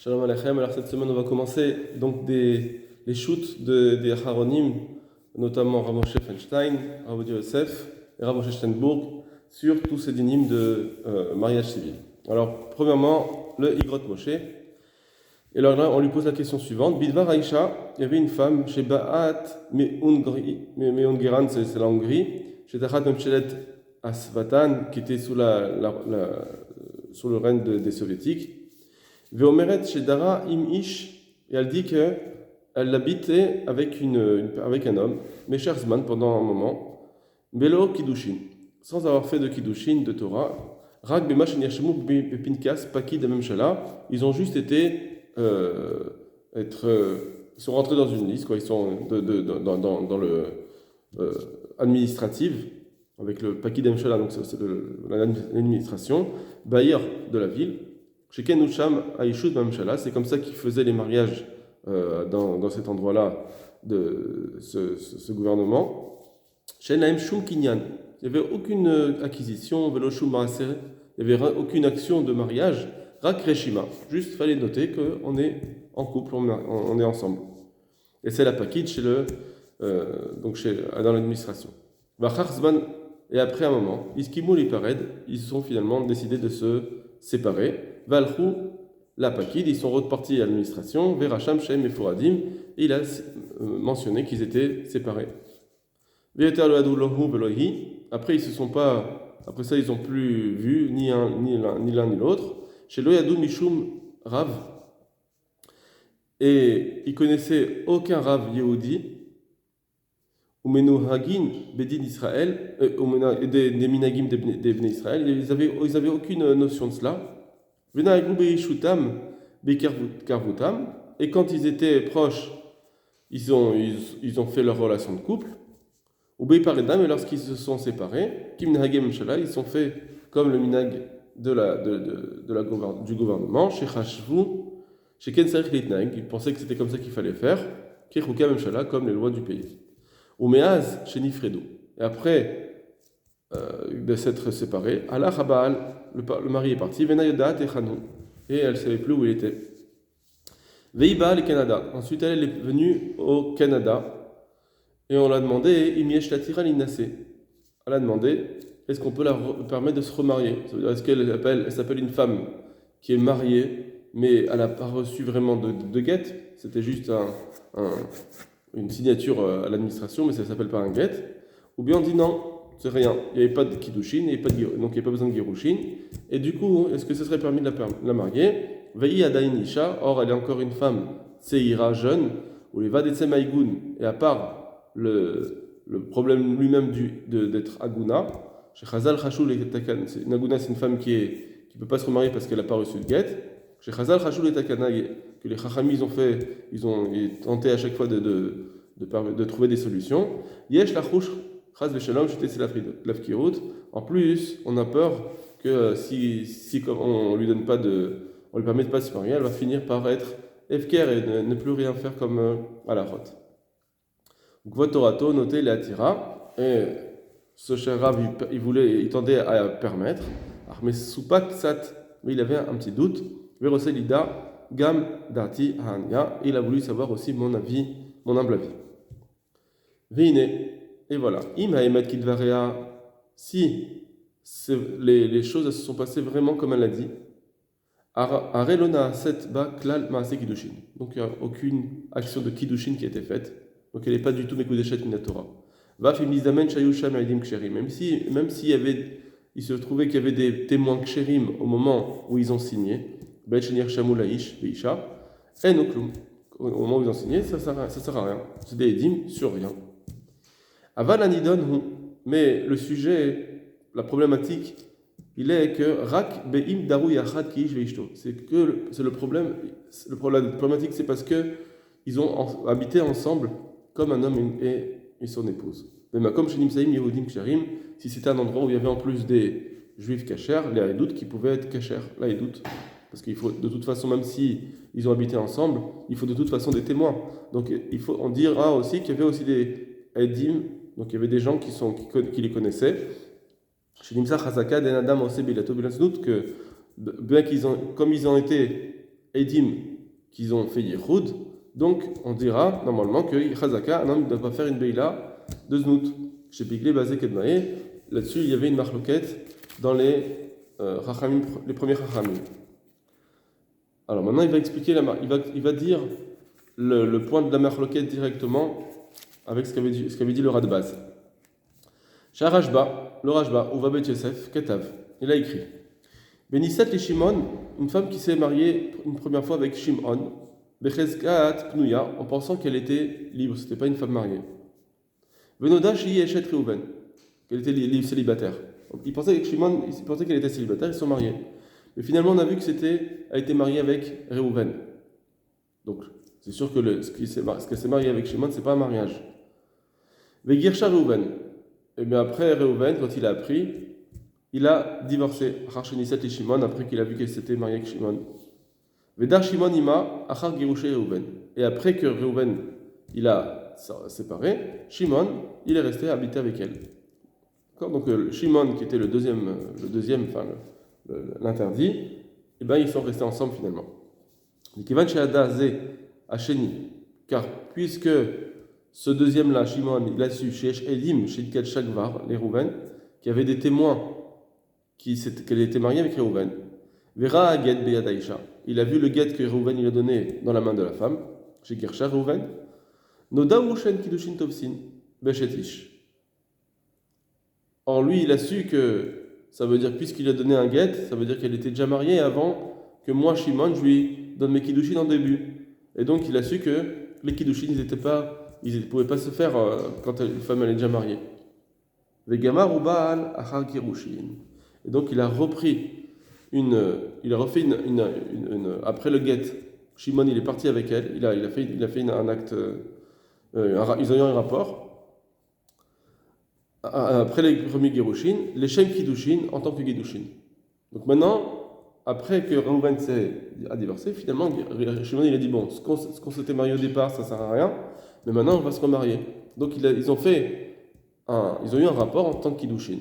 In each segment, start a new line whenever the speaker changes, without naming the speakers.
Shalom Aleichem. Alors cette semaine, on va commencer donc les shoots des Aharonim, notamment Rav Moshe Feinstein, Rav Odia Yosef et Rav Moshe Steinburg, sur tous ces dynimes de mariage civil. Alors, premièrement, le Igrot Moshe. Et alors là, on lui pose la question suivante. Bidvar Aïcha, il y avait une femme chez Ba'at Me'ungeran, c'est la Hongrie, chez Tachat Memchelet Asvatan, qui était sous sous le règne des Soviétiques. Veomeret chez Dara Im-Ish, et elle dit qu'elle habitait avec un homme, Mesher Zman, pendant un moment, Belo Kiddushin, sans avoir fait de Kiddushin, de Torah, Rak Bemash Nirshemu Pinkas Paki de Memshala, ils ont juste été, ils sont rentrés dans une liste, quoi, ils sont dans le administrative, avec le Paki de Memshala, donc c'est l'administration, Baïr de la ville. Chez Kenusham Aishut Mamshala, c'est comme ça qu'ils faisaient les mariages dans cet endroit-là de ce gouvernement. Chez Naim Shum Kinyan, il n'y avait aucune acquisition, Velo Shum Maaser, il n'y avait aucune action de mariage, Rak Reshima. Juste, il fallait noter qu'on est en couple, on est ensemble. Et c'est la Pakid dans l'administration. Et après un moment, Iskimul et Pared, ils ont finalement décidé de se séparer. Valchou, la Pakid, ils sont repartis à l'administration, Veracham, Shem et Fouradim, et il a mentionné qu'ils étaient séparés. Après, après ça, ils n'ont plus vu ni l'un ni l'autre. Chez Loyadou Mishum Rav, et ils connaissaient aucun Rav Yehudi, ou Menuhagin Bedin Israël, des Minagim des Bnei Israël, ils avaient aucune notion de cela. Et quand ils étaient proches, ils ont fait leur relation de couple. Et lorsqu'ils se sont séparés, ils sont fait comme le minag du gouvernement, ils pensaient que c'était comme ça qu'il fallait faire, comme les lois du pays. Et après de s'être séparés, Allah Habal, le mari est parti, et elle ne savait plus où il était. Veiba le Canada. Ensuite, elle est venue au Canada et on l'a demandé, elle a demandé, est-ce qu'on peut la permettre de se remarier? Est-ce qu'elle s'appelle une femme qui est mariée, mais elle n'a pas reçu vraiment de guet? C'était juste une signature à l'administration, mais ça ne s'appelle pas un guet. Ou bien on dit non. C'est rien, il n'y avait pas de kiddushin, donc il n'y avait pas besoin de girushin. Et du coup, est-ce que ce serait permis de la marier? Ve'i adain isha, or elle est encore une femme tseira, jeune, ou les vadetsem aigun, et à part le problème lui-même d'être aguna, chez Chazal Chashul et Takana, une aguna c'est une femme qui ne peut pas se remarier parce qu'elle n'a pas reçu de guet. Chez Chazal Chashul et Takana, que les Chachami ils ont tenté à chaque fois de trouver des solutions. Yesh lachouch. En plus, on a peur que si comme on lui permet de pas se marier, elle va finir par être efker et ne plus rien faire comme à la rote. Donc votre Torato, notez les attira, et ce cher Rav, il tendait à permettre, mais il avait un petit doute, Veroselida, Gam Dati Hanya, il a voulu savoir aussi mon humble avis. Vine. Et voilà, si les choses se sont passées vraiment comme elle l'a dit, donc il n'y a aucune action de kiddushin qui a été faite, donc elle n'est pas du tout mekudeshet minatora. Même il se trouvait qu'il y avait des témoins ksherim au moment où ils ont signé, au moment où ils ont signé, ça sert à rien, c'est des edim sur rien. Mais le sujet, la problématique, il est que rak be'im daru yachad ki ish ve'ishto. C'est le problème. La problématique, c'est parce que ils ont habité ensemble comme un homme et son épouse. Mais comme chez Nimsaïm Yehudim Ksharim, si c'était un endroit où il y avait en plus des juifs kashers, les haïdoutes qui pouvaient être kashers, la haïdoute. Parce qu'il faut de toute façon, même si ils ont habité ensemble, il faut de toute façon des témoins. Donc on dira aussi qu'il y avait aussi des haïdim. Donc il y avait des gens qui les connaissaient. Chez Nimsa Chazaka, Den Adam Ose Bilato Bilatsnout, que bien comme ils ont été Eidim qu'ils ont fait Yehoud, donc on dira normalement que Chazaka, un homme ne doit pas faire une Beila de Znout. Chez Piglé, Bazé, Kedmae, là-dessus il y avait une marloquette dans les premiers Chachamim. Alors maintenant il va expliquer, il va dire le point de la marloquette directement avec ce qu'avait dit le Radbaz. Chez Rajba, le Rajba, Uva Bet Yosef, Ketav, il a écrit Benisat et Shimon, une femme qui s'est mariée une première fois avec Shimon, Bechezkat Pnuya, en pensant qu'elle était libre, c'était pas une femme mariée. Venoda Shi Eshet Reuven, qu'elle était libre, célibataire. Donc, il pensait qu'elle était célibataire, ils sont mariés. Mais finalement, on a vu elle était mariée avec Reuven. Donc, c'est sûr que ce qu'elle s'est mariée avec Shimon, c'est pas un mariage. Vegirsha Reuven. Et bien après Reuven, quand il a appris, il a divorcé. Harchenisat et Shimon, après qu'il a vu qu'elle s'était mariée avec Shimon. Vedar Shimon ima achar girushe Reuven. Et après que Reuven il a séparé, Shimon il est resté habiter avec elle. Donc Shimon qui était le deuxième, enfin l'interdit, et ben ils sont restés ensemble finalement. Kivan she'ada ze hasheni, car puisque ce deuxième-là, Shimon, il a su chez Edim, chez Ket Shagvar, les Reuven, qui avaient des témoins qu'elle était mariée avec Reuven. Vera Aged Beyadaisha. Il a vu le guet que Reuven il a donné dans la main de la femme, chez Gersha Reuven. Noda Ushen Kidushin Tovsin, Beshetish. Or lui, il a su que ça veut dire, puisqu'il a donné un guet, ça veut dire qu'elle était déjà mariée avant que moi, Shimon, je lui donne mes Kidushin en début. Et donc, il a su que les Kidushin, ils ne pouvaient pas se faire quand une femme elle est déjà mariée. Vegamar Ubal Achar Kirushin. Et donc, il a refait après le guet. Shimon, il est parti avec elle. Il a fait un acte. Ils ont eu un rapport. Après les premiers Girushin, les Shem Kiddushin en tant que Kiddushin. Donc maintenant, après que Reuven a divorcé, finalement, Shimon il a dit bon, ce qu'on s'était marié au départ, ça sert à rien, mais maintenant on va se remarier. Donc ils ont eu un rapport en tant que Kiddushin.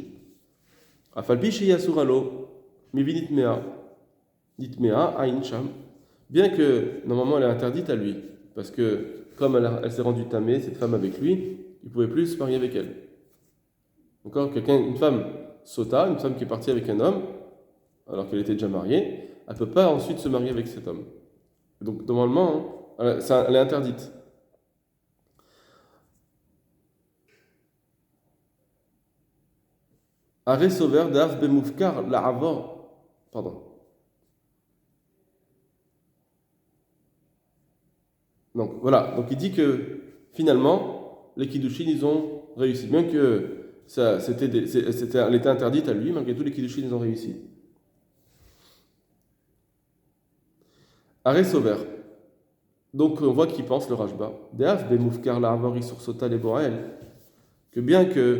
Afalpi Sheyasur Mivinitmea, Nitmea, Ain Sham, bien que normalement elle est interdite à lui, parce que comme elle s'est rendue tamée, cette femme avec lui, il ne pouvait plus se marier avec elle. Encore une femme sota, une femme qui est partie avec un homme, alors qu'elle était déjà mariée, elle ne peut pas ensuite se marier avec cet homme. Donc normalement, elle est interdite. Arrêt sauveur d'Af Bemoufkar, la Avor. Pardon. Donc voilà, donc il dit que finalement, les Kiddushin, ils ont réussi. Bien que elle était interdite à lui, malgré tout, les Kiddushin, ils ont réussi. Arrêt sauveur. Donc on voit qu'il pense le Rajba. Deaf Bemoufkar la Avor sur Sota les Borael. Que bien que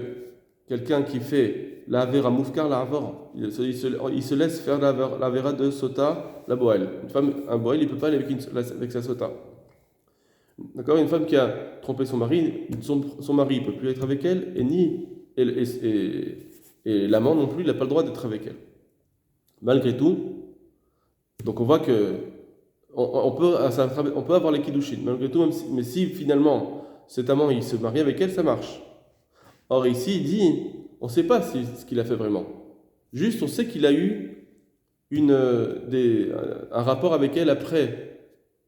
quelqu'un qui fait la Avera Moufkar la Avor, il se laisse faire la Avera de Sota la Boel. Un Boel, il ne peut pas aller avec sa Sota. D'accord, une femme qui a trompé son mari, son mari ne peut plus être avec elle, et l'amant non plus, il n'a pas le droit d'être avec elle. Malgré tout, donc on voit que on peut avoir les Kiddushin, malgré tout, mais si finalement cet amant il se marie avec elle, ça marche. Or ici, il dit, on ne sait pas ce qu'il a fait vraiment. Juste, on sait qu'il a eu un rapport avec elle après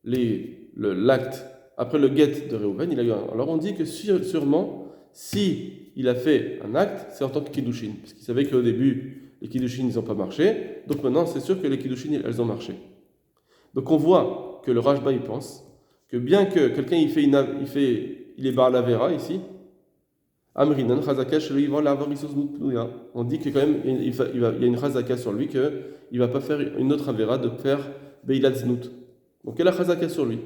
l'acte. Après le guet de Reuven, il a eu un. Alors on dit que sûrement, si il a fait un acte, c'est en tant que Kiddushin. Parce qu'il savait qu'au début, les Kiddushin, ils n'ont pas marché. Donc maintenant, c'est sûr que les Kiddushin, elles ont marché. Donc on voit que le Rajba, il pense que bien que quelqu'un, il est bar la vera ici, Amrinan, Chazaka, on dit que quand même, il y a une Chazaka sur lui, qu'il ne va pas faire une autre avera de faire Beilat Znout. Donc il a Chazaka sur lui.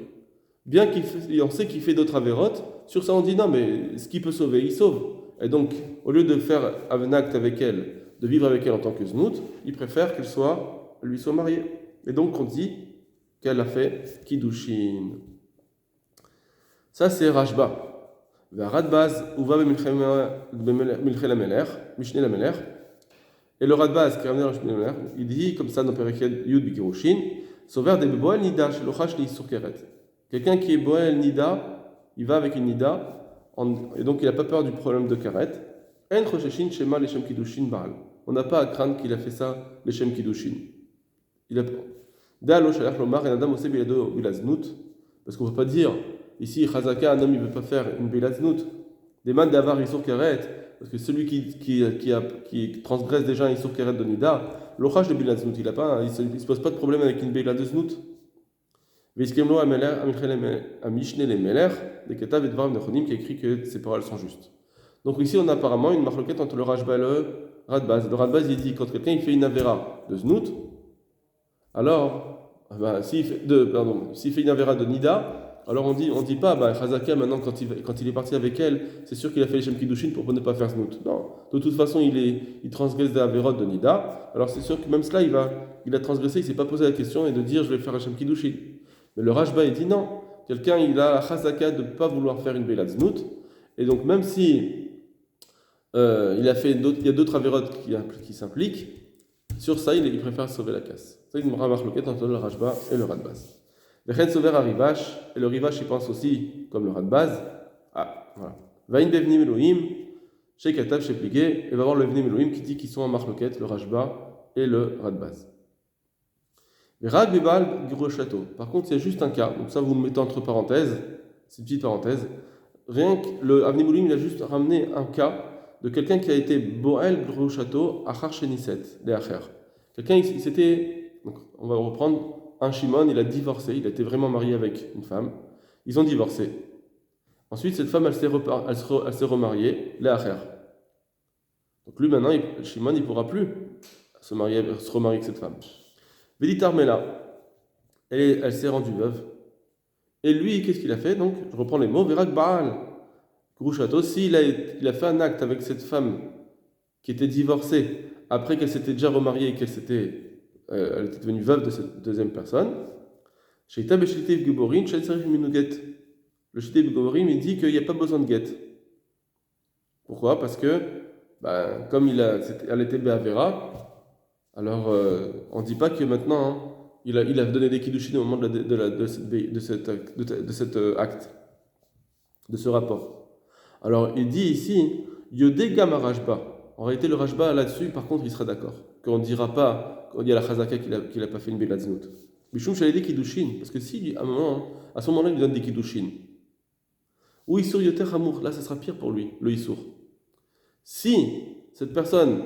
Bien qu'on sait qu'il fait d'autres avérotes, sur ça on dit non, mais ce qui peut sauver, il sauve. Et donc, au lieu de faire un acte avec elle, de vivre avec elle en tant que znout, il préfère qu'elle lui soit mariée. Et donc on dit qu'elle a fait Kiddushin. Ça c'est Rajba. Radbaz, Uva Milchel Ameler, Mishneh Lameler. Et le Radbaz, qui est ramené dans le Mishneh Lameler, il dit comme ça dans Perek Yud Bikirushin, Sauveur des Boel Nida, chez l'Ochash l'Issur Keret. Quelqu'un qui est Boel Nida, il va avec une Nida, et donc il n'a pas peur du problème de Keret. En Chosheshin Shema Leshem Kiddushin Baal. On n'a pas à craindre qu'il a fait ça, Leshem Kiddushin. Il a peur. Da'alo Shalach Lomar et Adam Ose Bilado Bilaznut. Parce qu'on ne peut pas dire, ici, Chazaka, un homme, il ne veut pas faire une Bilaznut. Des man d'avar Issur Keret. Parce que celui qui transgresse déjà un Issur Keret de Nida, l'Ochash de Bilaznut, il ne se pose pas de problème avec une Bilaznut. Veiskemlo Amishne les Meler, des Ketav et Dvarim Nechonim, qui écrit que ces paroles sont justes. Donc ici, on a apparemment une marloquette entre le Rashba et le Radbaz. Le Radbaz, il dit, quand quelqu'un il fait une Avera de Znout, alors, s'il fait une Avera de Nida, alors on dit pas, Chazaka, maintenant, quand il est parti avec elle, c'est sûr qu'il a fait les Shem Kiddushin pour ne pas faire Znout. Non, de toute façon, il transgresse des Averot de Nida, alors c'est sûr que même cela, il a transgressé, il ne s'est pas posé la question et de dire, je vais faire un Shem Kiddushin. Mais le Rashba, il dit non, quelqu'un, il a la Chazaka de ne pas vouloir faire une Bela Znout, et donc même si il y a d'autres avérotes qui s'impliquent, sur ça, il préfère sauver la casse. Ça, il me remarque le entre le Rashba et le Radbaz. Le Chen sauver à Rivash, et le Rivash, il pense aussi, comme le Radbaz, voilà. Va in bevnim Elohim, chez Katav, chez Pligé, et va voir le Vnim Elohim qui dit qu'ils sont en marloquette, le Rashba et le Radbaz. Rag Bebal Giro Château. Par contre, il y a juste un cas, donc ça vous le mettez entre parenthèses, c'est une petite parenthèse. Rien que le Avni Boulim, il a juste ramené un cas de quelqu'un qui a été Boel Gros Château, Achar Sheniset, les Acher. Quelqu'un, il s'était, donc on va reprendre, un Shimon, il a divorcé, il a été vraiment marié avec une femme, ils ont divorcé. Ensuite, cette femme, elle s'est remariée, les Acher. Donc lui, maintenant, Shimon, il ne pourra plus se remarier avec cette femme. Védit Armela, elle s'est rendue veuve. Et lui, qu'est-ce qu'il a fait? Donc, je reprends les mots, Vérak Baal. Grouchato, s'il a fait un acte avec cette femme qui était divorcée, après qu'elle s'était déjà remariée et qu'elle elle était devenue veuve de cette deuxième personne, Sheita Beshitiv Guborin, Shelserif Minuget. Le Sheita Guborin, il dit qu'il n'y a pas besoin de guet. Pourquoi? Parce que, comme elle était Be'avera, alors on ne dit pas que maintenant, il a donné des kiddushin au moment de cet acte, de ce rapport. Alors, il dit ici, Yodé Gama Rashba. En réalité, le Rashba, là-dessus, par contre, il sera d'accord. Qu'on ne dira pas, quand il y a la Chazaka qu'il n'a pas fait une Belaznut. Bishum Shalede Kiddushin. Parce que si, à ce moment-là, il lui donne des Kiddushin. Ou Isur Yoter Hamour. Là, ça sera pire pour lui, le Isur. Si cette personne,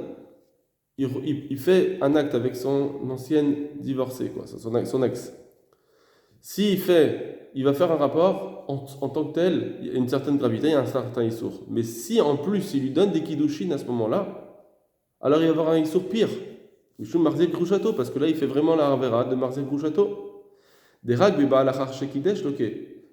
il fait un acte avec son ancienne divorcée, quoi, son ex. Il va faire un rapport, en tant que tel, il y a une certaine gravité, il y a un certain issour. Mais si en plus il lui donne des kiddushin à ce moment-là, alors il va avoir un issour pire. Mishum Marzel Grouchato, parce que là il fait vraiment la Ravera de Marzel Grouchato. Des rag biba la Shekidesh, ok.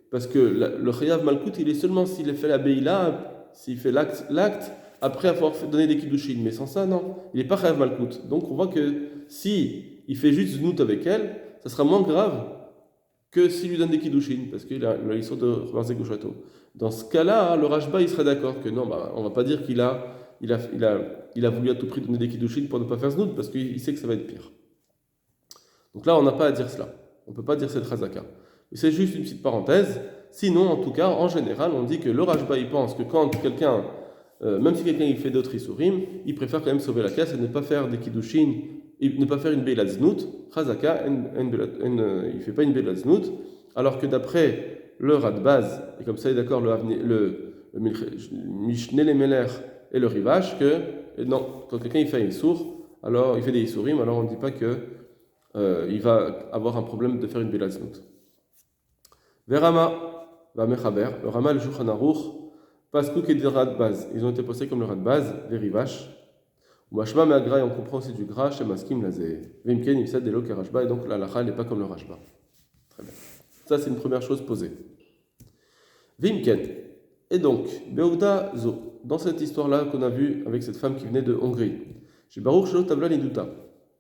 Parce que le Chayav Malkout, il est seulement s'il a fait la Beila, s'il fait l'acte, après avoir donné des kiddushin. Mais sans ça, non. Il n'est pas Chayav Malkout. Donc on voit que si il fait juste Znout avec elle, ça sera moins grave que s'il lui donne des kiddushin, parce qu'il a l'histoire de Marzel Grouchato. Dans ce cas-là, le Rashba, il serait d'accord que non, on ne va pas dire qu'il a voulu à tout prix donner des kiddushin pour ne pas faire Znout, parce qu'il sait que ça va être pire. Donc là, on n'a pas à dire cela. On ne peut pas dire cette Chazaka. C'est juste une petite parenthèse. Sinon, en tout cas, en général, on dit que le Rashba, il pense que quand quelqu'un, même si quelqu'un il fait d'autres isurim, il préfère quand même sauver la casse et ne pas faire des kiddushin, et ne pas faire une Beilat Znout. Chazaka, il ne fait pas une Beilat Znout, alors que d'après le Radbaz, et comme ça est d'accord le Mishneh les Meler et le Rivash, que non, quand quelqu'un il fait un Issour, alors il fait des Isurim, alors on ne dit pas que il va avoir un problème de faire une Beilat Znout. Verama va Mechaber, le Rama le Shulchan Aruch, Paskouk et le Radbaz, ils ont été posés comme le Radbaz, les Rivash. Mashma Meagra, et on comprend aussi du Gra, chez Maskim Lazé. Vimken, Imsad, Delo, Rashba, et donc la Lacha n'est pas comme le Rashba. Très bien. Ça, c'est une première chose posée. Vimken. Et donc, Beogda Zo, dans cette histoire-là qu'on a vue avec cette femme qui venait de Hongrie, chez Baruch Shelo Tabla Niduta,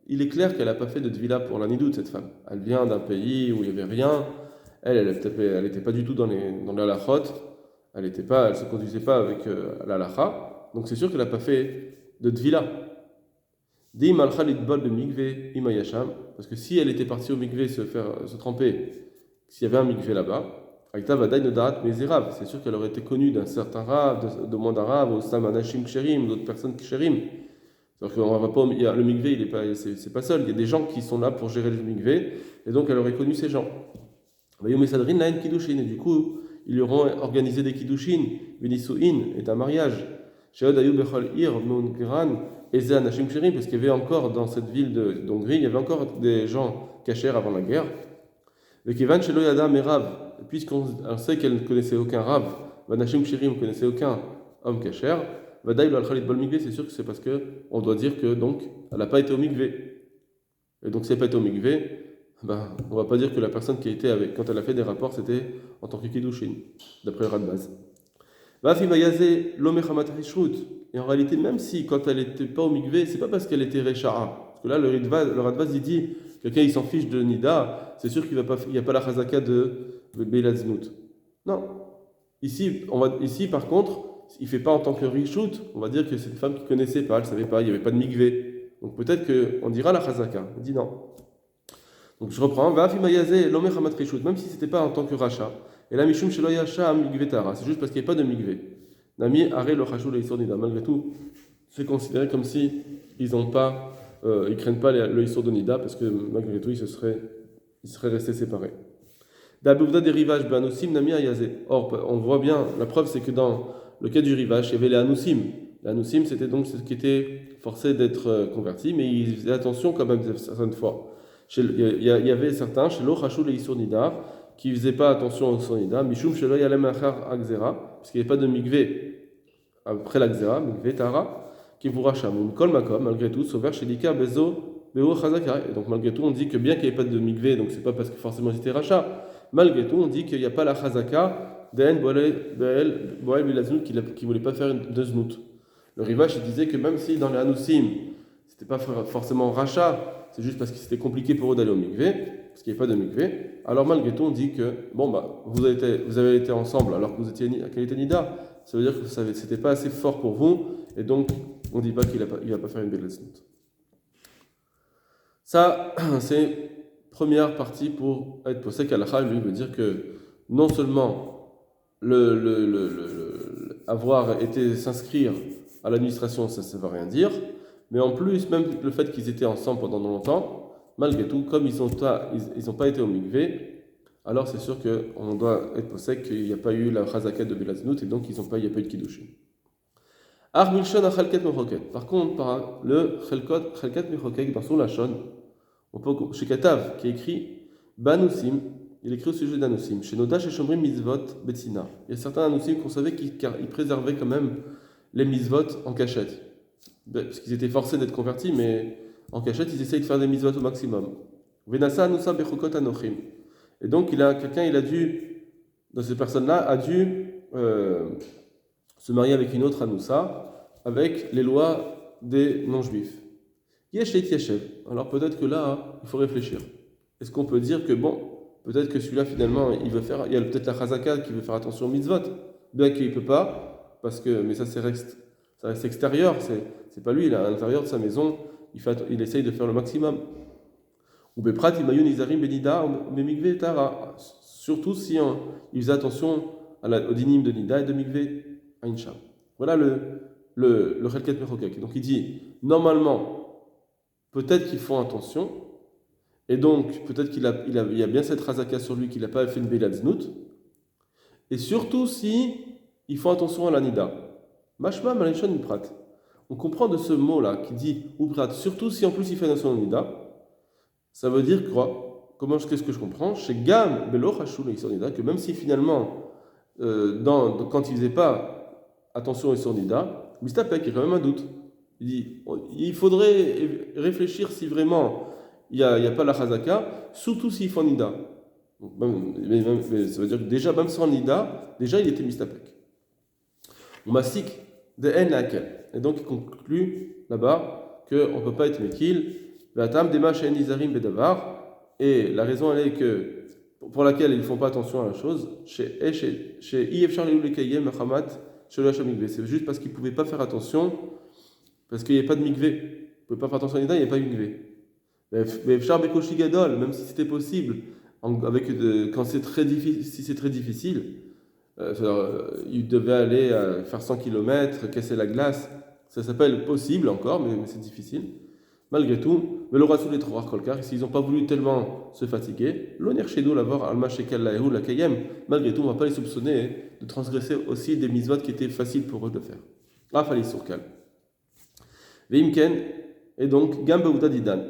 il est clair qu'elle n'a pas fait de Tvila pour la Nidout, cette femme. Elle vient d'un pays où il n'y avait rien. Elle n'était pas du tout dans la Lachot. Elle ne se conduisait pas avec la Lacha. Donc c'est sûr qu'elle n'a pas fait de Tvila. Dim al khalid bol be mikve imayasham, parce que si elle était partie au mikve se tremper, s'il y avait un mikve là-bas, Aïta vadaï nodaat mezirav, c'est sûr qu'elle aurait été connue d'un certain rave, de monde arabe, ou stam anashim ksherim, d'autres personnes ksherim. C'est-à-dire qu'on va pas, le mikvé, il est pas, c'est pas seul, il y a des gens qui sont là pour gérer le mikvé, et donc elle aurait connu ces gens. Et du coup, ils lui auront organisé des kiddushin, benisuin, et un mariage. Sheod ayu bechol ir, gran, eze anashim ksherim, parce qu'il y avait encore dans cette ville d'Hongrie, il y avait encore des gens cachers avant la guerre. Et Kevan shelo yada merav, puisqu'on sait qu'elle ne connaissait aucun rav, vanashim ksherim ne connaissait aucun homme kacher, vadaï lo al-khalit bol mikvé, c'est sûr que c'est parce que on doit dire que donc elle n'a pas été au mikvé. Et donc si elle n'a pas été au mikvé, ben, on ne va pas dire que la personne qui a été avec, quand elle a fait des rapports, c'était en tant que kiddushin, d'après le Radbaz. Vafi bayazé lo mechamat rishrut. Et en réalité, même si quand elle n'était pas au mikvé, c'est pas parce qu'elle était recha'a. Parce que là, le Radbaz il dit, quelqu'un il s'en fiche de Nida, c'est sûr qu'il n'y a pas la chazaka de Beilatznout. Non. Ici, par contre, il ne fait pas en tant que rishut, on va dire que c'est une femme qui ne connaissait pas, elle ne savait pas, il n'y avait pas de mikvé. Donc peut-être qu'on dira la chazaka. Il dit non. Donc je reprends, même si ce n'était pas en tant que rachat. Et là, Mishum Sheloyasha Migvetara, c'est juste parce qu'il n'y a pas de migvé. Nami Are lo Chashou le Nida. Malgré tout, c'est considéré comme si ils ne craignent pas le Issour de Nida, parce que malgré tout, ils seraient restés séparés. D'Abouvda des rivages, Anoussim Nami Ayazé. Or, on voit bien, la preuve c'est que dans le cas du rivage, il y avait les Anoussim. Les Anoussim, c'était donc ceux qui étaient forcés d'être convertis, mais ils faisaient attention quand même certaines fois. Il y avait certains, chez l'Ochachou le Issour Nida, qui ne faisaient pas attention au Issour Nida, Mishum Shelo Yalem Achar Agzera, parce qu'il n'y avait pas de mikvé après l'Agzera, mikvé Tara, qui vous racham. Kol Makom, malgré tout, sauveur chez Lika Bezo Beo Chazaka. Et donc malgré tout, on dit que bien qu'il n'y ait pas de mikvé, donc c'est pas parce que forcément c'était rachat, malgré tout, on dit qu'il n'y a pas la Chazaka d'En Boel Bilaznout qui ne voulait pas faire de znout. Le Rivash il disait que même si dans les Anoussim, c'était pas forcément rachat, c'est juste parce que c'était compliqué pour eux d'aller au mikvé, parce qu'il n'y a pas de mikvé. Alors malgré tout, on dit que bon bah vous avez été ensemble alors que vous étiez à qualité nida, ça veut dire que c'était pas assez fort pour vous, et donc on ne dit pas qu'il va pas faire une belle leçon. Ça, c'est première partie pour être posek halakha. Lui veut dire que non seulement avoir été s'inscrire à l'administration, ça ne veut rien dire. Mais en plus, même le fait qu'ils étaient ensemble pendant longtemps, malgré tout, comme ils n'ont pas été au mikvé, alors c'est sûr qu'on doit être posek qu'il n'y a pas eu la chazaka de Belaznout et donc il n'y a pas eu de kiddushin. Ar milshon a chalket mechoket. Par contre, par le chalket mechoket dans son lachon, on peut, chez Katav qui écrit Banousim, il écrit au sujet d'Anousim. Chez Noda, chez Shomrim Mitzvot Betsina. Il y a certains Anousim qu'on savait qu'ils préservaient quand même les Mitzvot en cachette. Parce qu'ils étaient forcés d'être convertis, mais en cachette, ils essayent de faire des Mitzvot au maximum. Venasa Anousa Bechokot Anochim. Et donc, dans ces personnes-là, a dû se marier avec une autre Anousa, avec les lois des non-juifs. Yeshet Yeshev. Alors peut-être que là, il faut réfléchir. Est-ce qu'on peut dire que peut-être que celui-là finalement, il y a peut-être la Chazaka qui veut faire attention au mitzvot, bien qu'il ne peut pas, mais ça reste extérieur, c'est pas lui, il est à l'intérieur de sa maison, il essaye de faire le maximum. Ou Beprat Imayun Izarim Benida Memigve Tara. Surtout si il faisait attention au dinim de Nida et de Migve Aïncha. Voilà le Chelket Mechokek. Donc il dit, normalement, peut-être qu'ils font attention, et donc peut-être qu'il y a bien cette razaka sur lui qu'il n'a pas fait une Beilatznout, et surtout si ils font attention à la Nida. Mashma Malishon Uprat. On comprend de ce mot-là qui dit Uprat, surtout si en plus il fait attention à la Nida, ça veut dire quoi? Qu'est-ce que je comprends? Chez Gam Belo Hashul Nida, que même si finalement, quand il ne faisait pas attention à Nida, Mistapek, il y a quand même un doute. Il dit, il faudrait réfléchir si vraiment il n'y a pas la chazaka, surtout s'il faut nida. Mais ça veut dire que déjà, même sans nida, déjà il était mistapek. On masik de en laquelle. Et donc il conclut là-bas qu'on ne peut pas être mekil. Et la raison elle est que pour laquelle ils ne font pas attention à la chose, c'est juste parce qu'ils ne pouvaient pas faire attention. Parce qu'il n'y a pas de mikvé. pouvait pas faire attention à Nida, il n'y avait pas mikvé. Mais Char Bekoshi Gadol, même si c'était possible, quand c'est très difficile, si c'est très difficile, il devait aller faire 100 km, casser la glace, ça s'appelle possible encore, mais c'est difficile. Malgré tout, mais le rasoul est trop rare kolkar, s'ils n'ont pas voulu tellement se fatiguer, l'onir chez nous l'avoir alma shekel laehu la kayem, malgré tout, on ne va pas les soupçonner de transgresser aussi des mitzvot qui étaient faciles pour eux de faire. Rafali surkal. Veimken, et donc, Gambe Didan.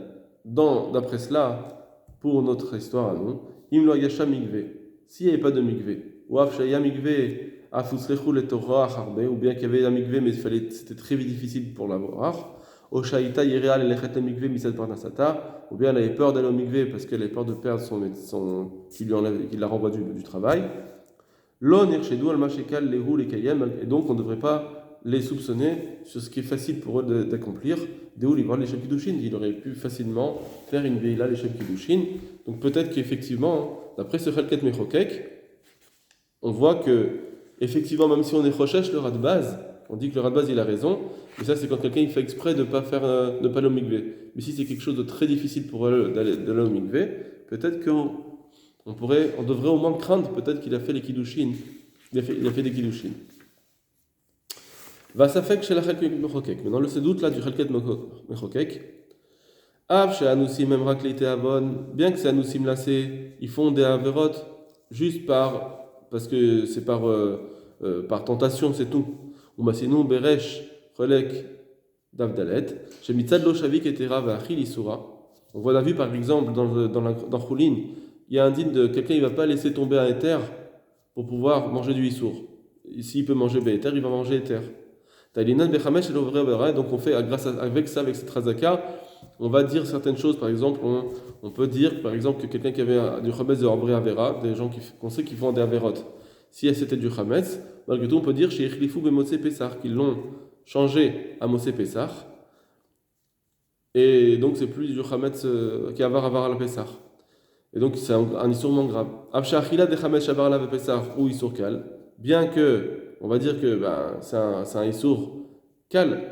D'après cela, pour notre histoire à nous, Imlo Yasha Migve, s'il n'y avait pas de Migve, ou Afshaya Migve, Afuslechu le Torah Harbe, ou bien qu'il y avait un Migve, mais c'était très difficile pour l'avoir, Oshaïta Yereal Elechet le Migve, Misad Parnasata, ou bien elle avait peur d'aller au Migve parce qu'elle avait peur de perdre qui la renvoie du travail. L'on Irshedou Al-Mashekal Lehu le Kayem, et donc on ne devrait pas les soupçonner sur ce qui est facile pour eux d'accomplir. D'où ils voient les Shem Kiddushin, il aurait pu facilement faire une veilla les Shem Kiddushin. Donc peut-être qu'effectivement, d'après ce Chalket Mechokek, on voit que, effectivement, même si on est Rochesh, le Radbaz, on dit que le Radbaz il a raison, mais ça c'est quand quelqu'un il fait exprès de ne pas aller au mikvé. Mais si c'est quelque chose de très difficile pour eux d'aller au mikvé, peut-être qu'on devrait au moins craindre peut-être qu'il a fait les Kiddushin. Il a fait des Kiddushin. Va ça fait que chez la Chalket Mechokek. Maintenant, le doute là du Chalket Mechokek. Av chez Anoussim même raclété avon. Bien que c'est Anoussim là, ils font des averot juste parce que c'est par tentation, c'est tout. Ou masinou beresh relek d'avdalet. Chez Mitzad lo shavik et tera va'achil isura. On voit la vue par exemple dans Choulin. Il y a un digne de quelqu'un, il va pas laisser tomber un éther pour pouvoir manger du issour. S'il peut manger béther, il va manger éther. Donc on fait avec cette razaka, on va dire certaines choses. Par exemple, on peut dire par exemple que quelqu'un qui avait du chametz de Orbré Avera, des gens qu'on sait qui font des averot, si c'était du chametz, malgré tout on peut dire chez Echlifou Bemotse Pessar qu'ils l'ont changé à Motse Pessar, et donc c'est plus du chametz qui Avar al Pessar. Et donc c'est un issourement grave. Absha Achila de chametz Avar al Pessar ou issourkal, bien que on va dire que c'est un issour kal,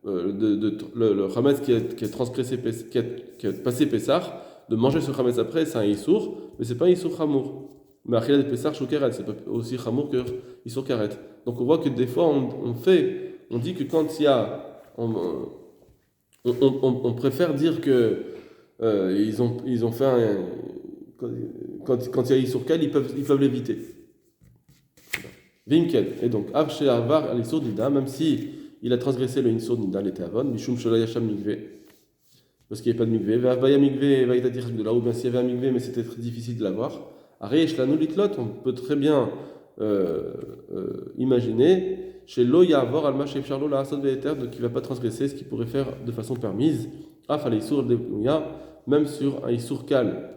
le chametz qui est transgressé, qui est passé Pessar, de manger ce chametz après, c'est un issour, mais c'est pas un issour chamour. Mais achila de Pessar choukeret, c'est pas aussi chamour que issour karet. Donc on voit que des fois on dit que quand il y a, on préfère dire que ils ont fait quand il y a issour kal, ils peuvent l'éviter. Vinken, et donc, Avche Avar al Issour Nida, même si il a transgressé le Issour Nida, l'été avon, Mishum Sholayasham Migve, parce qu'il n'y avait pas de Migve, Vaya Migve, Vaïtadir Abdullah, ou bien s'il y avait un Migve, mais c'était très difficile de l'avoir. Aresh Lanou Litlot, on peut très bien imaginer, chez Loya Avor Alma Shef Charlo la Hasod Veter, qui ne va pas transgresser ce qu'il pourrait faire de façon permise, Af al Issour de Pnouya, même sur un Issour Kal,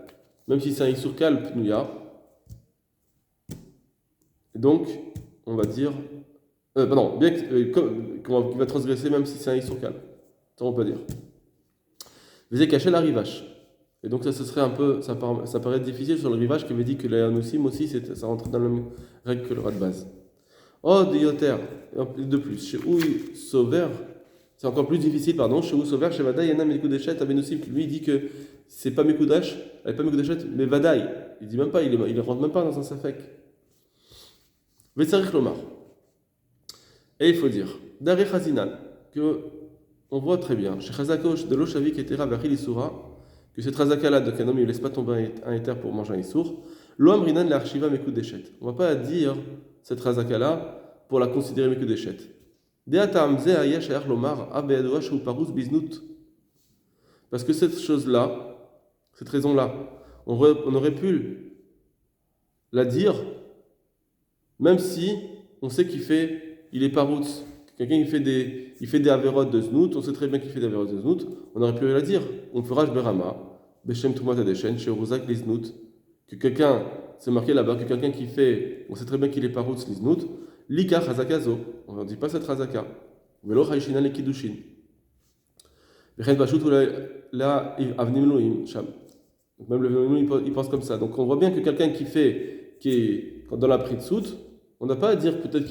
même si c'est un Issour Kal Pnouya. Donc, on va dire, bien qu'il va transgresser même si c'est un issour kal. Ça on peut dire. Visez caché la rivache. Et donc ça, ce serait un peu, ça paraît difficile sur le rivage qui avait dit que les Anoussim aussi, ça rentrait dans la même règle que le rat de base. Oh, Dioter, de plus, chez Ouy Sauver, c'est encore plus difficile, pardon, chez Ouy Sauver, chez Vadaï, Yana Mekudeshet, Abenussim, qui lui dit que c'est pas Mekudash, elle n'est pas Mekudeshet, mais Vadaï. Il dit même pas, il ne rentre même pas dans un safek. Vetsarich Lomar. Et il faut dire, Daré Chazinan, que on voit très bien, chez Chazakosh de l'Oshavik et Tera Vachil Isura, que cette Chazaka-là, de qu'un homme ne laisse pas tomber un éther pour manger un Issour, Loam Rinan la Archiva Mekudeshet. On ne va pas dire cette Chazaka-là pour la considérer Mekudeshet. Deatam Ze Ayash Ayach Lomar, Abeadoach ou Parus Biznut. Parce que cette chose-là, cette raison-là, on aurait pu la dire. Même si on sait il est paroutz, quelqu'un il fait des avérotes de znout, on sait très bien qu'il fait des avérotes de znout, on aurait pu la dire. On fera Berama, Beshem Tumat Adeshen, chez Rozak Liznout, que quelqu'un, c'est marqué là-bas, que quelqu'un qui fait, on sait très bien qu'il est paroutz Liznout, Lika Chazakazo, on ne dit pas cette Chazaka, Velo Haishina le Kiddushin. Bechen Pashut la Avnim Loim, Sham. Même le Vélonim, il pense comme ça. Donc on voit bien que quelqu'un qui est dans la Pritsout, on n'a pas à dire peut-être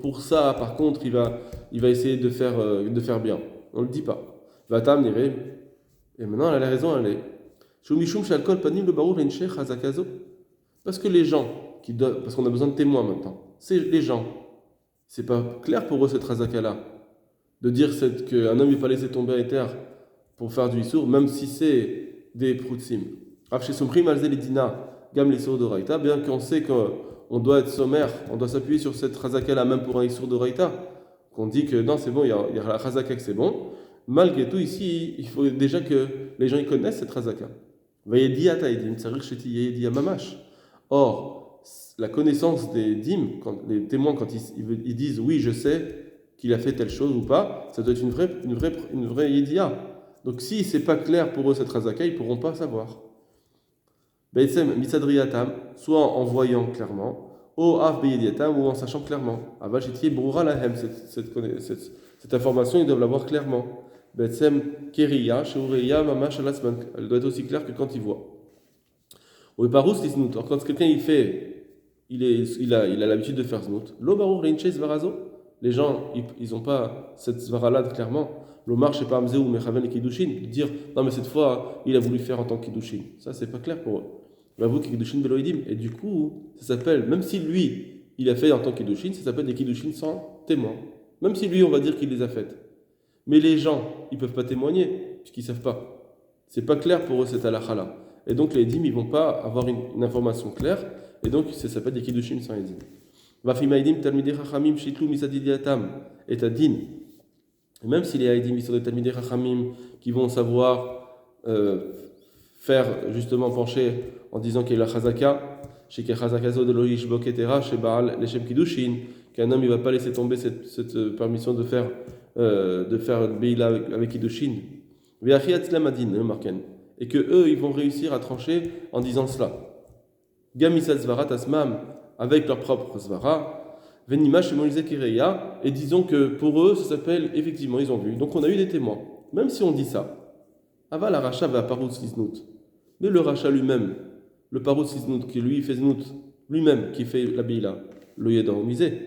pour ça, par contre, il va essayer de faire bien. On ne le dit pas. Vatam nire. Et maintenant, elle a la raison, elle est. Shumishum shalkol panim le barou l'enche chazakazo. Parce que les gens, parce qu'on a besoin de témoins maintenant, c'est les gens. C'est pas clair pour eux cette razaka-là. De dire qu'un homme ne peut pas laisser tomber à terre pour faire du issour, même si c'est des proutsim. Rav chez Somrim Alzelidina, Gam les sourds d'Oraïta, bien qu'on sait qu'on doit être sommaire, on doit s'appuyer sur cette razaka-là, même pour un issour d'Oraïta, qu'on dit que non, c'est bon, il y a la razaka que c'est bon. Malgré tout, ici, il faut déjà que les gens y connaissent cette razaka. Vayedia taïdim, tsarir sheti yedia mamash. Or, la connaissance des dîmes, les témoins, quand ils disent oui, je sais qu'il a fait telle chose ou pas, ça doit être une vraie yedia. Donc, si c'est pas clair pour eux cette razaka, ils pourront pas savoir. Beitsem misadriyatam, soit en voyant clairement, ou af beyediatam, ou en sachant clairement. Aval sheti brura lahem, cette information, ils doivent l'avoir clairement. Beitsem keriya, sheureya mamash alasman. Elle doit être aussi claire que quand ils voient. Ou parous lisnout. Alors quand quelqu'un il a l'habitude de faire znout. Lo barou reinche zvarazo. Les gens ils n'ont pas cette zvaralade clairement. L'omar chez pas amzé ou mechaven et kiddushin. De dire non mais cette fois il a voulu faire en tant que kiddushin. Ça c'est pas clair pour eux. Mais vous kiddushin beloidim. Et du coup ça s'appelle, même si lui il a fait en tant que kiddushin, ça s'appelle des kiddushin sans témoin. Même si lui on va dire qu'il les a faites. Mais les gens ils peuvent pas témoigner puisqu'ils savent pas. C'est pas clair pour eux cette halakha-là. Et donc les dîmes, ils vont pas avoir une information claire, et donc ça s'appelle des kiddushim sans edim. Vafimaïdim talmidei chachamim shitlu misadidiatam et adin. Même si les haïdim, ils sont des talmidei chachamim qui vont savoir faire justement pencher en disant qu'il y a la chazaka, chez Kechazakazo de Loïch Boketera, chez Baal Leshem Kiddushin, qu'un homme il va pas laisser tomber cette permission de faire Beila avec Kiddushin. Ve'achi atzlam adin, le marken. Et que eux, ils vont réussir à trancher en disant cela. Gamisat Zvarat Asmam, avec leur propre Zvara, Venima Shemolise Kireya, et disons que pour eux, ça s'appelle, effectivement, ils ont vu. Donc on a eu des témoins. Même si on dit ça, Ava la Racha va Parut Sisnout. Mais le Racha lui-même, le Parut Sisnout, qui lui fait Znout, lui-même, qui fait la Beila, le Yedan Omisé,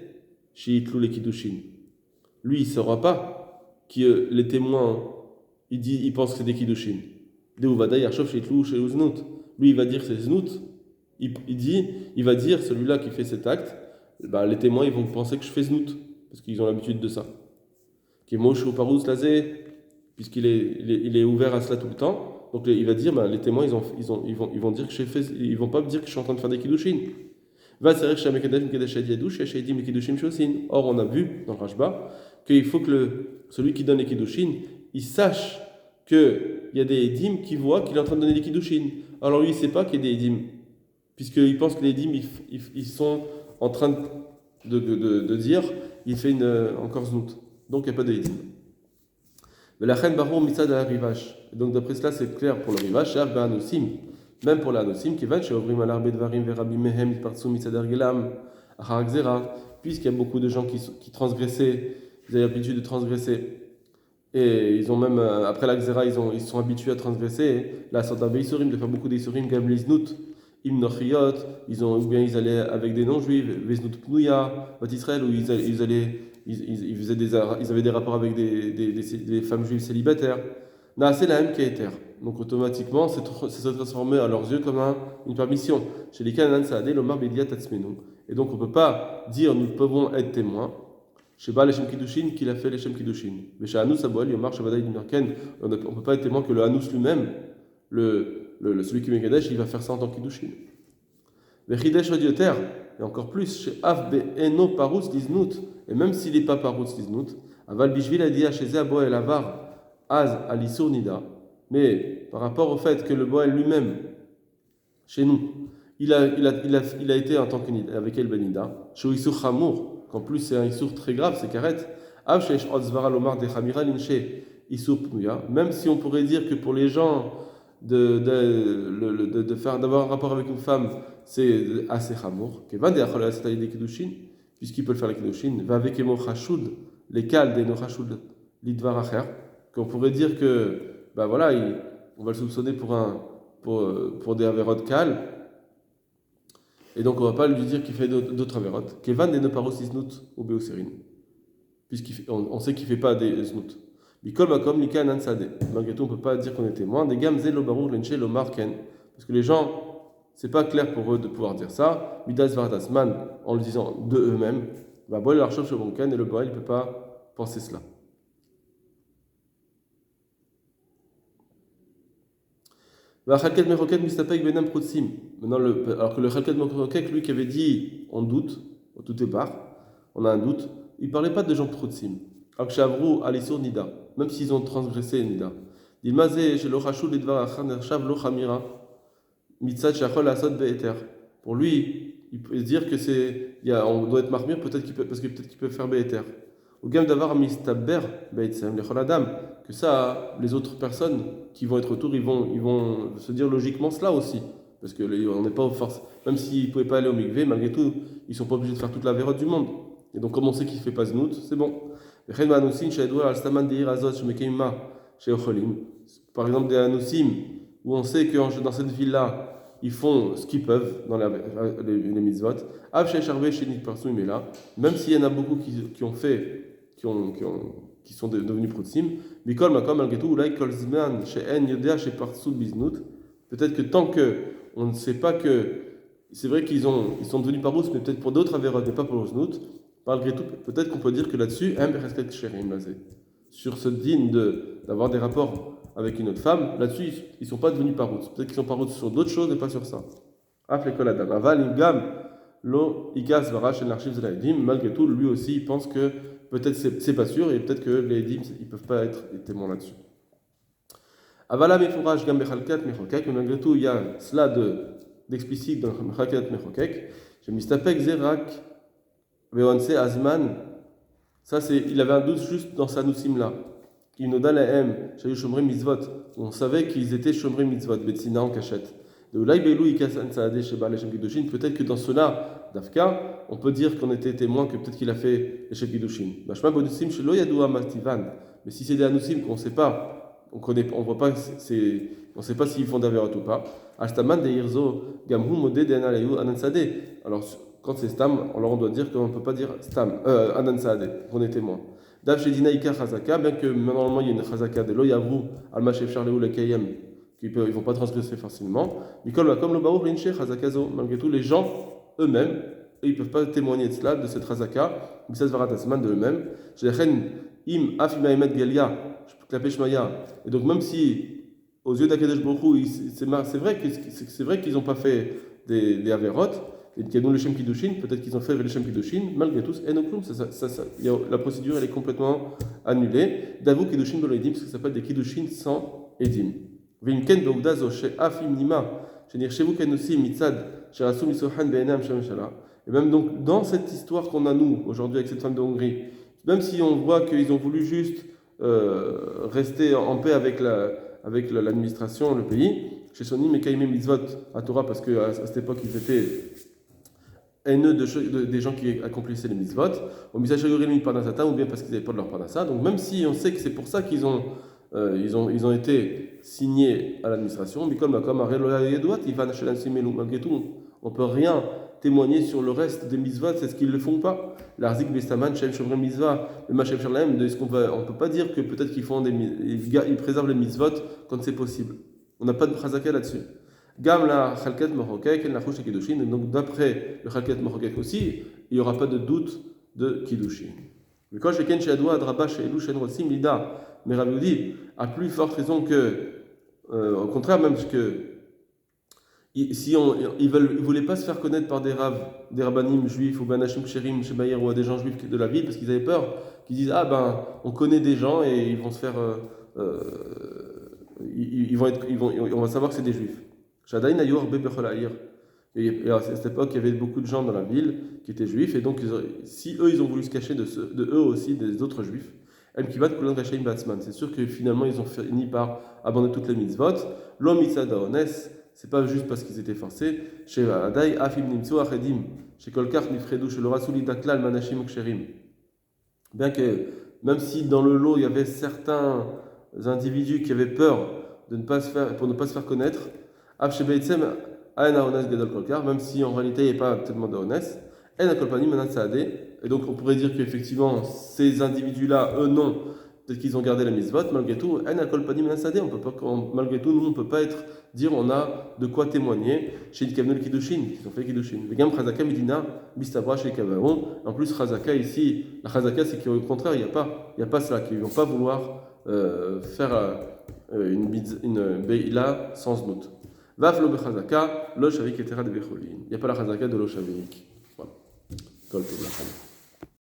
Shiitlou le Kiddushin. Lui, il ne saura pas que les témoins, ils pensent que c'est des Kiddushin. Lui, il va dire que c'est znout. Il va dire, celui-là qui fait cet acte, les témoins, ils vont penser que je fais znout, parce qu'ils ont l'habitude de ça. Qui est moche au parous lazé, puisqu'il est ouvert à cela tout le temps. Donc il va dire, les témoins, ils vont dire que je fais, ils vont pas me dire que je suis en train de faire des kiddushin. Or, on a vu dans le Rashba qu'il faut que celui qui donne les kiddushin, il sache qu'il y a des édimes qui voient qu'il est en train de donner des kiddushin. Alors lui, il ne sait pas qu'il y a des édimes, puisqu'il pense que les édimes, ils sont en train de dire, il fait encore znout. Donc il n'y a pas de édimes. Mais la reine Barour Mitsad à Rivache. Donc d'après cela, c'est clair pour le Rivache, même pour l'Anosim, qui va chez Obrim al Arbe Dvarim Verabi Mehem, Partsou Mitsad Argelam, Acharakzera, puisqu'il y a beaucoup de gens qui transgressaient, ils avaient l'habitude de transgresser. Et ils ont même, après la Xéra, ils sont habitués à transgresser. Là, sont un Beisorim, de faire beaucoup d'Issorim, Gam Liznut, Im Nochiot, ou bien ils allaient avec des non-juifs, Veznut Pnouya, Bat Israël, où ils avaient des rapports avec des femmes juives célibataires. Naasé la même Keter. Donc automatiquement, ça s'est transformé à leurs yeux comme une permission. Chez les Canaan Saadé, l'Omar Bédia Tatsmenu. Et donc on ne peut pas dire nous pouvons être témoins. Chez Baal Leshem Kiddushin, qu'il a fait Leshem Kiddushin. Mais chez Anous Aboel, Yomar Shavadai Dinarken, on ne peut pas être témoin que le Anous lui-même, celui qui met Kadesh, il va faire ça en tant que Kiddushin. Mais Chidesh Odioter, et encore plus, chez Av Be'eno Parus Liznut, et même s'il n'est pas Parus Liznut, Aval Bishvil a dit à chez Aboel Avar, Az Alisur Nida, mais par rapport au fait que le Boel lui-même, chez nous, il a été en tant que Nida, avec El Benida, chez Isur Chamour, qu'en plus c'est un issour très grave, c'est karet. Même si on pourrait dire que pour les gens d'avoir un rapport avec une femme, c'est assez chamour. Puisqu'il peut le faire avec kiddushin, va avec les kal des nochashud l'idvar acher, qu'on pourrait dire que voilà, on va le soupçonner pour des averot kal. Et donc, on ne va pas lui dire qu'il fait d'autres avérotes. Kevan ne paros isnout ou beoserin. Puisqu'on sait qu'il ne fait pas des znout. Bikol makom lika anan sade. Malgré tout, on ne peut pas dire qu'on est témoin. Des gam zelo barur lenche lo marken. Parce que les gens, c'est pas clair pour eux de pouvoir dire ça. Midas vartasman, en le disant de eux-mêmes. Va boire l'archov shobonken et le bois, il ne peut pas penser cela. Va chalket mechoket mistapek benam protsim. Maintenant, alors que le chalket mechoket, lui qui avait dit on doute, au tout départ, on a un doute, il ne parlait pas de gens protsim. Alors que chez Avrou, Alisur Nida, même s'ils ont transgressé Nida. Dilmazé, chez l'Ochachou, l'Edvar Achan, Ershav, l'Ochamira, Mitzat, Shachol, Asod, Be'eter. Pour lui, il peut se dire que on doit être marmire, parce que peut-être qu'il peut faire Be'eter. Ou Gam Davar, Mistaber, Be'etzem, l'Echol Adam, que ça, les autres personnes qui vont être autour, ils vont se dire logiquement cela aussi. Parce que on n'est pas aux forces. Même s'ils ne pouvaient pas aller au mikvé, malgré tout, ils ne sont pas obligés de faire toute la vérote du monde. Et donc, comme on sait qu'il ne fait pas znout, c'est bon. Par exemple, des anousim, où on sait que dans cette ville-là, ils font ce qu'ils peuvent dans les mitzvot. Même s'il y en a beaucoup qui ont fait, qui sont devenus protsim, malgré tout, peut-être que tant qu'on ne sait pas que, c'est vrai ils sont devenus parous, mais peut-être pour d'autres avérotes, mais pas pour le znout. Malgré tout, peut-être qu'on peut dire que là-dessus, sur ce digne d'avoir des rapports avec une autre femme, là-dessus, ils ne sont pas devenus parouts. Peut-être qu'ils sont parouts sur d'autres choses, mais pas sur ça. Malgré tout, lui aussi, il pense que peut-être c'est pas sûr, et peut-être que les Edim, ils ne peuvent pas être témoins là-dessus. Avala mefouraj gam bechalkat mechokek, mais malgré tout, il y a cela d'explicite dans Mechalkat mechokek. Je mistapek zerak. Azman, ça il avait un doute juste dans sa noussim là. Il nous donne la M, mitzvot. On savait qu'ils étaient shomrei mitzvot, betsina en cachette. Peut-être que dans cela, d'Afka, on peut dire qu'on était témoin que peut-être qu'il a fait les Kiddushin. Mais si c'est des anousim qu'on ne sait pas, on voit pas, on ne sait pas s'ils font d'avérat ou pas. Alors, quand c'est Stam, alors on doit dire qu'on ne peut pas dire Stam, Anan Saadeh, qu'on est témoin. Dav Shedina Ika Chazaka, bien que normalement il y a une Chazaka de Loyavru, Al-Mashef Charleou, le Kayem, ils ne vont pas transgresser facilement. Mikol comme le Baour Linche Chazakazo, malgré tout, les gens eux-mêmes, ils ne peuvent pas témoigner de cela, de cette Chazaka, Misas Varatasman de eux-mêmes. Shechen Im Afima Emet Gelia, Klapeshmaya. Et donc, même si, aux yeux d'Akadesh Bokhu, c'est vrai qu'ils n'ont pas fait des Averot, et qu'il y a le Shem Kiddushin, peut-être qu'ils ont fait le Shem Kiddushin, malgré tout, la procédure elle est complètement annulée. Davou Kiddushin Bolo Edim, parce que ça s'appelle des Kiddushin sans Edim. Vimken Beoudazo, She Afim Nima, She Nirchevu Kenosi, Mitzad, She Rasu Misohan Be'enam Shamshala. Et même donc, dans cette histoire qu'on a nous, aujourd'hui, avec cette femme de Hongrie, même si on voit qu'ils ont voulu juste rester en paix avec l'administration, le pays, chez Sony, mais Kaimé Mitzvot à Torah, parce qu'à cette époque, ils étaient haineux des gens qui accomplissaient les mitzvot, au message de Parnassata, ou bien parce qu'ils n'avaient pas de leur Parnassa. Donc même si on sait que c'est pour ça qu'ils ont été signés à l'administration, malgré tout, on ne peut rien témoigner sur le reste des mitzvot, c'est ce qu'ils ne le font pas. L'arzik bestaman, shem shomrei mitzvah, le machem shalem, on ne peut pas dire que peut-être qu'ils préservent les mitzvot quand c'est possible. On n'a pas de chazaka là-dessus. Gam la chalket mohokek, el nachouch kiddushin. Donc d'après le chalket mohokek aussi, il n'y aura pas de doute de kiddushin. Mais quand sheken sheadoua adraba sheelu shen rosim lida, mais Rav dit à plus forte raison que, au contraire même que si ils ne voulaient pas se faire connaître par des rabbanim juifs ou banashim ksherim shebayer ou à des gens juifs de la ville parce qu'ils avaient peur, qu'ils disent on connaît des gens et ils vont se faire on va savoir que c'est des juifs. Et à cette époque, il y avait beaucoup de gens dans la ville qui étaient juifs, et donc si eux ils ont voulu se cacher de eux aussi des autres juifs, c'est sûr que finalement ils ont fini par abandonner toutes les mitzvot. L'homme mitzvah ones, c'est pas juste parce qu'ils étaient forcés. Chez Adai afim nimtsu achedim, chez Kolkar nifredu, chez le rasuli daklal manashim ksherim. Bien que même si dans le lot il y avait certains individus qui avaient peur pour ne pas se faire connaître, même si en réalité il n'y a pas tellement de honnêteté, et donc on pourrait dire qu'effectivement ces individus-là, eux non, peut-être qu'ils ont gardé la mitzvot, malgré tout, malgré tout, nous, on ne peut pas dire on a de quoi témoigner chez le Kavnul Kiddushin, qui ont fait Kiddushin. Vegam Chazaka Medina, Bistabra chez Kavaon. En plus, Chazaka ici, la Chazaka, c'est qu'au contraire, il n'y a pas cela, qu'ils ne vont pas vouloir faire une Beila sans doute. Vaflo Bechazaka, Lo Shavik Etera de Becholin. Il n'y a pas la Chazaka de Lo Shavik. Voilà.